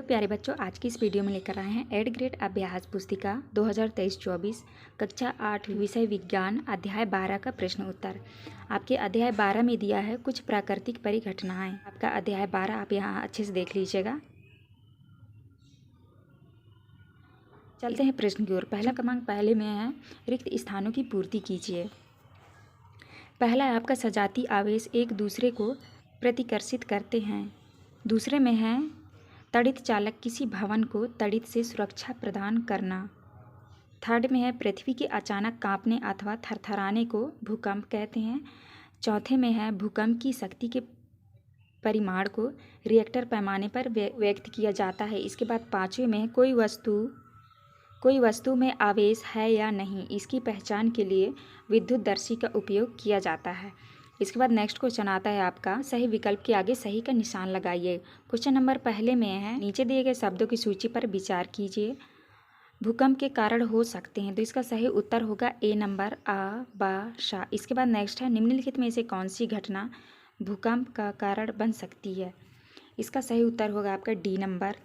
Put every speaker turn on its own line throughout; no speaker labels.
प्यारे बच्चों, आज की इस वीडियो में लेकर आए हैं 8th ग्रेड अभ्यास पुस्तिका 2023-24 कक्षा 8 विषय विज्ञान अध्याय 12 का प्रश्न उत्तर। आपके अध्याय 12 में दिया है कुछ प्राकृतिक परिघटनाएं। आपका अध्याय 12 आप यहाँ अच्छे से देख लीजिएगा। चलते हैं प्रश्न की ओर। पहला क्रमांक पहले में है, रिक्त स्थानों की पूर्ति कीजिए। पहला है आपका सजाती आवेश एक दूसरे को प्रतिकर्षित करते हैं। दूसरे में है तड़ित चालक किसी भवन को तड़ित से सुरक्षा प्रदान करना। थर्ड में है पृथ्वी के अचानक कांपने अथवा थरथराने को भूकंप कहते हैं। चौथे में है भूकंप की शक्ति के परिमाण को रिएक्टर पैमाने पर व्यक्त किया जाता है। इसके बाद पाँचवें में है कोई वस्तु में आवेश है या नहीं, इसकी पहचान के लिए विद्युतदर्शी का उपयोग किया जाता है। इसके बाद नेक्स्ट क्वेश्चन आता है आपका, सही विकल्प के आगे सही का निशान लगाइए। क्वेश्चन नंबर पहले में है, नीचे दिए गए शब्दों की सूची पर विचार कीजिए। भूकंप के कारण हो सकते हैं, तो इसका सही उत्तर होगा ए नंबर आ बा शा। इसके बाद नेक्स्ट है, निम्नलिखित में से कौन सी घटना भूकंप का कारण बन सकती है। इसका सही उत्तर होगा आपका डी नंबर।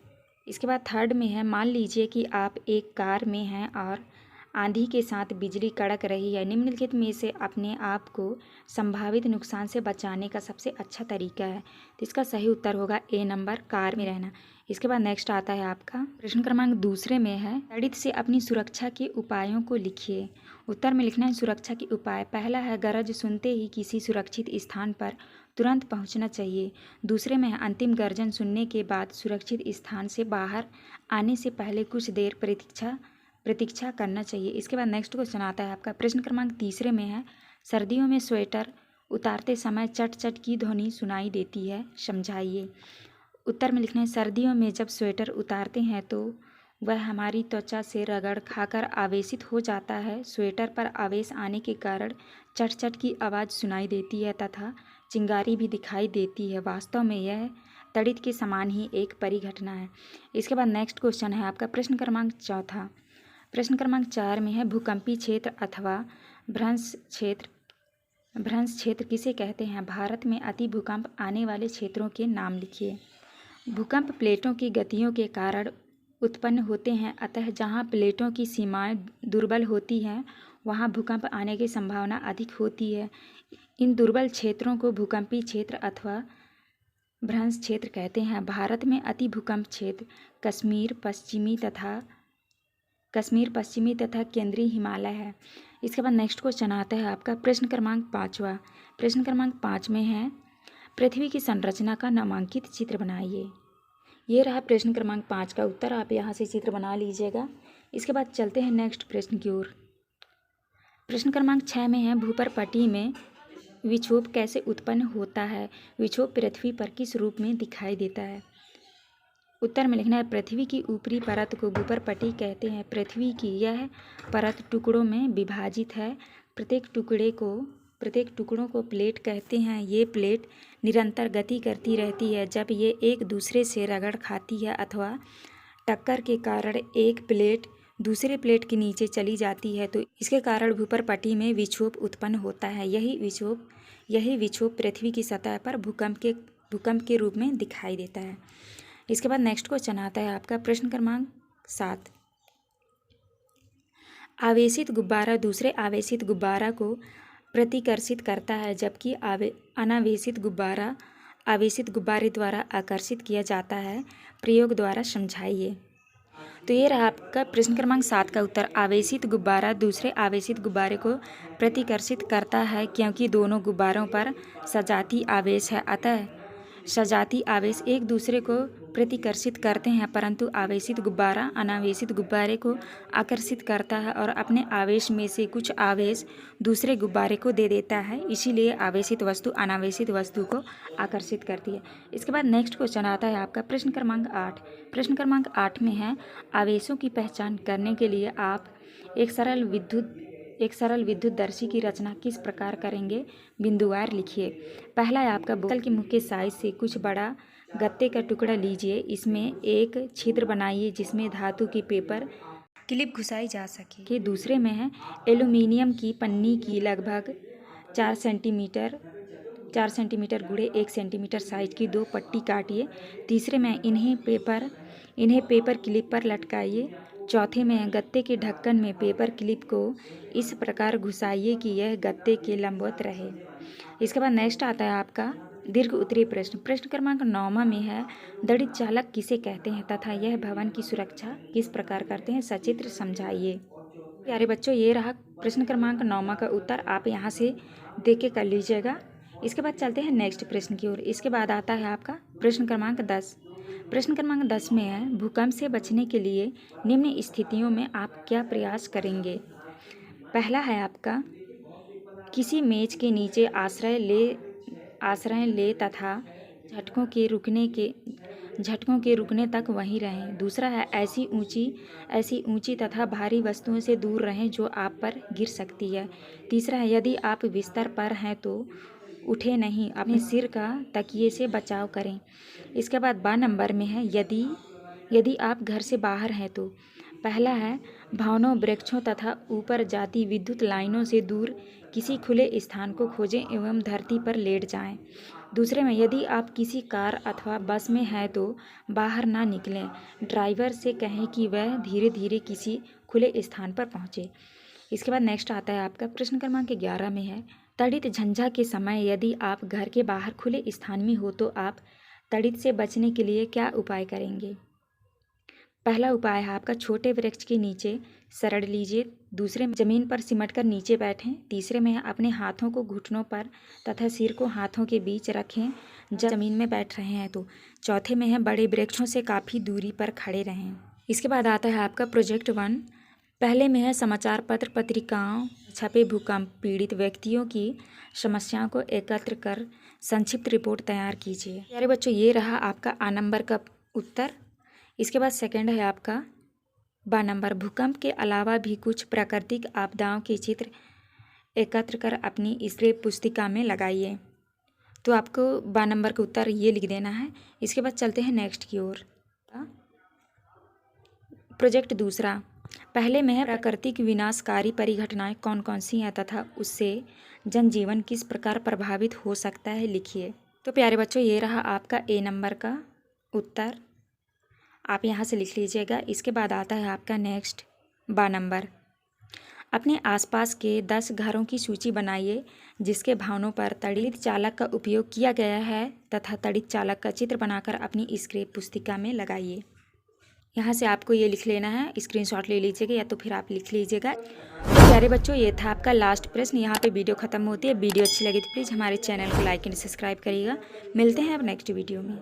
इसके बाद थर्ड में है, मान लीजिए कि आप एक कार में हैं और आंधी के साथ बिजली कड़क रही है। निम्नलिखित में से अपने आप को संभावित नुकसान से बचाने का सबसे अच्छा तरीका है, तो इसका सही उत्तर होगा ए नंबर, कार में रहना। इसके बाद नेक्स्ट आता है आपका प्रश्न क्रमांक दूसरे में है, तड़ित से अपनी सुरक्षा के उपायों को लिखिए। उत्तर में लिखना है सुरक्षा के उपाय। पहला है गरज सुनते ही किसी सुरक्षित स्थान पर तुरंत पहुंचना चाहिए। दूसरे में है अंतिम गर्जन सुनने के बाद सुरक्षित स्थान से बाहर आने से पहले कुछ देर प्रतीक्षा करना चाहिए। इसके बाद नेक्स्ट क्वेश्चन आता है आपका प्रश्न क्रमांक तीसरे में है, सर्दियों में स्वेटर उतारते समय चट चट की ध्वनि सुनाई देती है, समझाइए। उत्तर में लिखना है सर्दियों में जब स्वेटर उतारते हैं तो वह हमारी त्वचा से रगड़ खाकर आवेशित हो जाता है। स्वेटर पर आवेश आने के कारण चट चट की आवाज़ सुनाई देती है तथा चिंगारी भी दिखाई देती है। वास्तव में यह तड़ित के समान ही एक परिघटना है। इसके बाद नेक्स्ट क्वेश्चन है आपका प्रश्न क्रमांक चौथा। प्रश्न क्रमांक 4 में है, भूकंपी क्षेत्र अथवा भ्रंश क्षेत्र किसे कहते हैं। भारत में अति भूकंप आने वाले क्षेत्रों के नाम लिखिए। भूकंप प्लेटों की गतियों के कारण उत्पन्न होते हैं, अतः जहां प्लेटों की सीमाएं दुर्बल होती हैं वहां भूकंप आने की संभावना अधिक होती है। इन दुर्बल क्षेत्रों को भूकंपी क्षेत्र अथवा भ्रंश क्षेत्र कहते हैं। भारत में अति भूकंप क्षेत्र कश्मीर पश्चिमी तथा केंद्रीय हिमालय है। इसके बाद नेक्स्ट क्वेश्चन आता है आपका प्रश्न क्रमांक 5वां। प्रश्न क्रमांक 5 में है, पृथ्वी की संरचना का नामांकित चित्र बनाइए। ये रहा प्रश्न क्रमांक 5 का उत्तर, आप यहाँ से चित्र बना लीजिएगा। इसके बाद चलते हैं नेक्स्ट प्रश्न की ओर। प्रश्न क्रमांक 6 में है, भूपर्पटी में विक्षोभ कैसे उत्पन्न होता है। विक्षोभ पृथ्वी पर किस रूप में दिखाई देता है। उत्तर में लिखना है पृथ्वी की ऊपरी परत को भूपर्पटी कहते हैं। पृथ्वी की यह परत टुकड़ों में विभाजित है। प्रत्येक टुकड़ों को प्लेट कहते हैं। ये प्लेट निरंतर गति करती रहती है। जब ये एक दूसरे से रगड़ खाती है अथवा टक्कर के कारण एक प्लेट दूसरे प्लेट के नीचे चली जाती है, तो इसके कारण भूपर्पटी में विक्षोभ उत्पन्न होता है। यही विक्षोभ पृथ्वी की सतह पर भूकंप के रूप में दिखाई देता है। इसके बाद नेक्स्ट क्वेश्चन आता है आपका प्रश्न क्रमांक 7। आवेशित गुब्बारा दूसरे आवेशित गुब्बारा को प्रतिकर्षित करता है, जबकि अनावेशित गुब्बारा आवेशित गुब्बारे द्वारा आकर्षित किया जाता है। प्रयोग द्वारा समझाइए। तो ये रहा आपका प्रश्न क्रमांक 7 का उत्तर। आवेशित गुब्बारा दूसरे आवेशित गुब्बारे को प्रतिकर्षित करता है क्योंकि दोनों गुब्बारों पर सजाती आवेश है, अतः सजाती आवेश एक दूसरे को प्रतिकर्षित करते हैं, परंतु आवेशित गुब्बारा अनावेशित गुब्बारे को आकर्षित करता है और अपने आवेश में से कुछ आवेश दूसरे गुब्बारे को दे देता है। इसीलिए आवेशित वस्तु अनावेशित वस्तु को आकर्षित करती है। इसके बाद नेक्स्ट क्वेश्चन आता है आपका प्रश्न क्रमांक 8। प्रश्न क्रमांक 8 में है, आवेशों की पहचान करने के लिए आप एक सरल विद्युतदर्शी की रचना किस प्रकार करेंगे, बिंदुवार लिखिए। पहला है आपका बोतल के मुख के साइज से कुछ बड़ा गत्ते का टुकड़ा लीजिए। इसमें एक छिद्र बनाइए जिसमें धातु की पेपर क्लिप घुसाई जा सके। दूसरे में है, एल्यूमिनियम की पन्नी की लगभग 4 सेंटीमीटर गुणे 1 सेंटीमीटर साइज की 2 पट्टी काटिए। तीसरे में इन्हें पेपर इन्हें पेपर क्लिप पर लटकाइए। चौथे में है गत्ते के ढक्कन में पेपर क्लिप को इस प्रकार घुसाइए कि यह गत्ते के लंबवत रहे। इसके बाद नेक्स्ट आता है आपका दीर्घ उत्तरीय प्रश्न। प्रश्न क्रमांक 9 में है दड़ित चालक किसे कहते हैं तथा यह भवन की सुरक्षा किस प्रकार करते हैं, सचित्र समझाइए। प्यारे बच्चों, ये रहा प्रश्न क्रमांक 9 का उत्तर, आप यहाँ से देख के कर लीजिएगा। इसके बाद चलते हैं नेक्स्ट प्रश्न की ओर। इसके बाद आता है आपका प्रश्न क्रमांक 10। प्रश्न क्रमांक 10 में है भूकंप से बचने के लिए निम्न स्थितियों में आप क्या प्रयास करेंगे। पहला है आपका किसी मेज के नीचे आश्रय ले तथा झटकों के रुकने तक वहीं रहें। दूसरा है ऐसी ऊंची तथा भारी वस्तुओं से दूर रहें जो आप पर गिर सकती है। तीसरा है यदि आप बिस्तर पर हैं तो उठे नहीं, अपने सिर का तकिए से बचाव करें। इसके बाद 12 नंबर में है यदि आप घर से बाहर हैं तो पहला है भवनों, वृक्षों तथा ऊपर जाती विद्युत लाइनों से दूर किसी खुले स्थान को खोजें एवं धरती पर लेट जाएं। दूसरे में यदि आप किसी कार अथवा बस में हैं तो बाहर ना निकलें, ड्राइवर से कहें कि वह धीरे धीरे किसी खुले स्थान पर पहुंचे। इसके बाद नेक्स्ट आता है आपका प्रश्न क्रमांक 11 में है तड़ित झंझा के समय यदि आप घर के बाहर खुले स्थान में हो तो आप तड़ित से बचने के लिए क्या उपाय करेंगे। पहला उपाय है आपका छोटे वृक्ष के नीचे शरण लीजिए। दूसरे में जमीन पर सिमट कर नीचे बैठें। तीसरे में अपने हाथों को घुटनों पर तथा सिर को हाथों के बीच रखें जब जमीन में बैठ रहे हैं तो। चौथे में है बड़े वृक्षों से काफ़ी दूरी पर खड़े रहें। इसके बाद आता है आपका प्रोजेक्ट 1। पहले में है समाचार पत्र पत्रिकाओं छपे भूकंप पीड़ित व्यक्तियों की समस्याओं को एकत्र कर संक्षिप्त रिपोर्ट तैयार कीजिए। प्यारे बच्चों, ये रहा आपका A नंबर का उत्तर। इसके बाद सेकंड है आपका B नंबर। भूकंप के अलावा भी कुछ प्राकृतिक आपदाओं के चित्र एकत्र कर अपनी स्प्रे पुस्तिका में लगाइए। तो आपको B नंबर का उत्तर ये लिख देना है। इसके बाद चलते हैं नेक्स्ट की ओर। प्रोजेक्ट 2। पहले में है प्राकृतिक विनाशकारी परिघटनाएं कौन कौन सी हैं तथा उससे जनजीवन किस प्रकार प्रभावित हो सकता है, लिखिए। तो प्यारे बच्चों, ये रहा आपका A नंबर का उत्तर, आप यहाँ से लिख लीजिएगा। इसके बाद आता है आपका नेक्स्ट B नंबर। अपने आसपास के 10 घरों की सूची बनाइए जिसके भवनों पर तड़ित चालक का उपयोग किया गया है तथा तड़ित चालक का चित्र बनाकर अपनी स्क्रैप पुस्तिका में लगाइए। यहाँ से आपको ये लिख लेना है, स्क्रीनशॉट ले लीजिएगा या तो फिर आप लिख लीजिएगा। तो प्यारे बच्चों, ये था आपका लास्ट प्रश्न। यहाँ पे वीडियो खत्म होती है। वीडियो अच्छी लगी तो प्लीज़ हमारे चैनल को लाइक एंड सब्सक्राइब करिएगा। मिलते हैं अब नेक्स्ट वीडियो में।